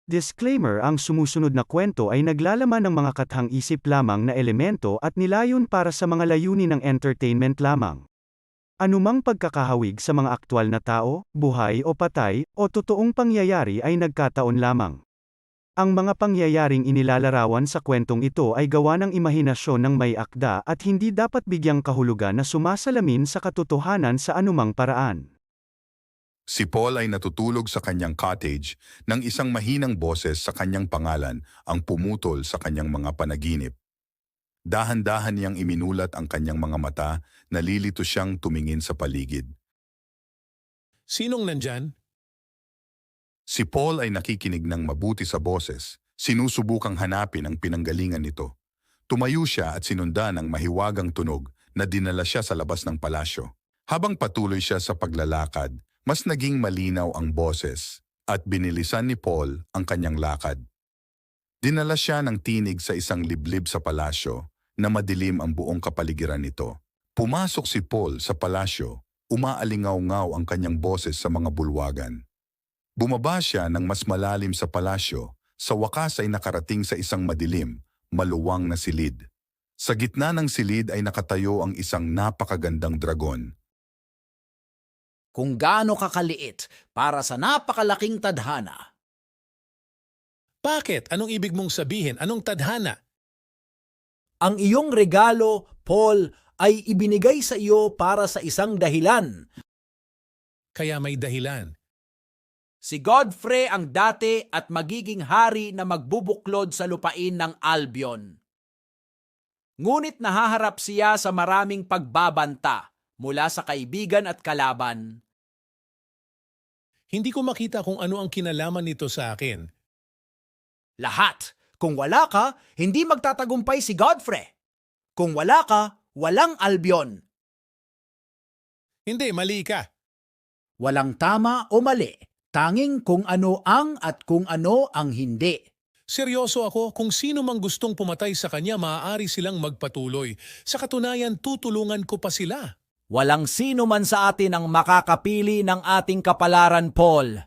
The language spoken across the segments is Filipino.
Disclaimer: ang sumusunod na kwento ay naglalaman ng mga kathang-isip lamang na elemento at nilayon para sa mga layunin ng entertainment lamang. Anumang pagkakahawig sa mga aktwal na tao, buhay o patay, o totoong pangyayari ay nagkataon lamang. Ang mga pangyayaring inilalarawan sa kwentong ito ay gawa ng imahinasyon ng may akda at hindi dapat bigyang kahulugan na sumasalamin sa katotohanan sa anumang paraan. Si Paul ay natutulog sa kanyang cottage nang isang mahinang boses sa kanyang pangalan ang pumutol sa kanyang mga panaginip. Dahan-dahan niyang iminulat ang kanyang mga mata, nalilito siyang tumingin sa paligid. Sinong nandyan? Si Paul ay nakikinig ng mabuti sa boses, sinusubukang hanapin ang pinanggalingan nito. Tumayo siya at sinundan ang mahiwagang tunog na dinala siya sa labas ng palasyo. Habang patuloy siya sa paglalakad, mas naging malinaw ang boses at binilisan ni Paul ang kanyang lakad. Dinala siya ng tinig sa isang liblib sa palasyo na madilim ang buong kapaligiran nito. Pumasok si Paul sa palasyo, umaalingaw-ngaw ang kanyang boses sa mga bulwagan. Bumaba siya ng mas malalim sa palasyo, sa wakas ay nakarating sa isang madilim, maluwang na silid. Sa gitna ng silid ay nakatayo ang isang napakagandang dragon. Kung gaano kakaliit para sa napakalaking tadhana. Bakit? Anong ibig mong sabihin? Anong tadhana? Ang iyong regalo, Paul, ay ibinigay sa iyo para sa isang dahilan. Kaya may dahilan. Si Godfrey ang dati at magiging hari na magbubuklod sa lupain ng Albion. Ngunit nahaharap siya sa maraming pagbabanta mula sa kaibigan at kalaban. Hindi ko makita kung ano ang kinalaman nito sa akin. Lahat. Kung wala ka, hindi magtatagumpay si Godfrey. Kung wala ka, walang Albion. Hindi, mali ka. Walang tama o mali. Tanging kung ano ang at kung ano ang hindi. Seryoso ako, kung sino mang gustong pumatay sa kanya, maaari silang magpatuloy. Sa katunayan, tutulungan ko pa sila. Walang sino man sa atin ang makakapili ng ating kapalaran, Paul.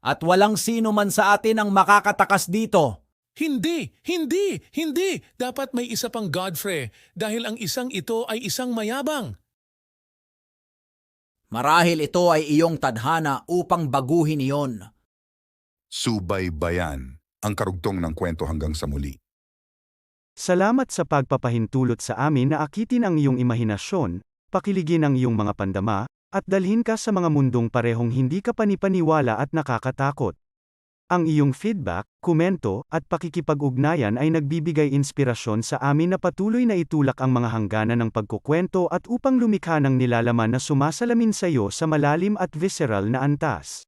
At walang sino man sa atin ang makakatakas dito. Hindi! Dapat may isa pang Godfrey dahil ang isang ito ay isang mayabang. Marahil ito ay iyong tadhana upang baguhin iyon. Subaybayan ang karugtong ng kwento hanggang sa muli. Salamat sa pagpapahintulot sa amin na akitin ang iyong imahinasyon, pakiligin ang iyong mga pandama, at dalhin ka sa mga mundong parehong hindi ka panipaniwala at nakakatakot. Ang iyong feedback, komento, at pakikipag-ugnayan ay nagbibigay inspirasyon sa amin na patuloy na itulak ang mga hangganan ng pagkukwento at upang lumikha ng nilalaman na sumasalamin sa iyo sa malalim at visceral na antas.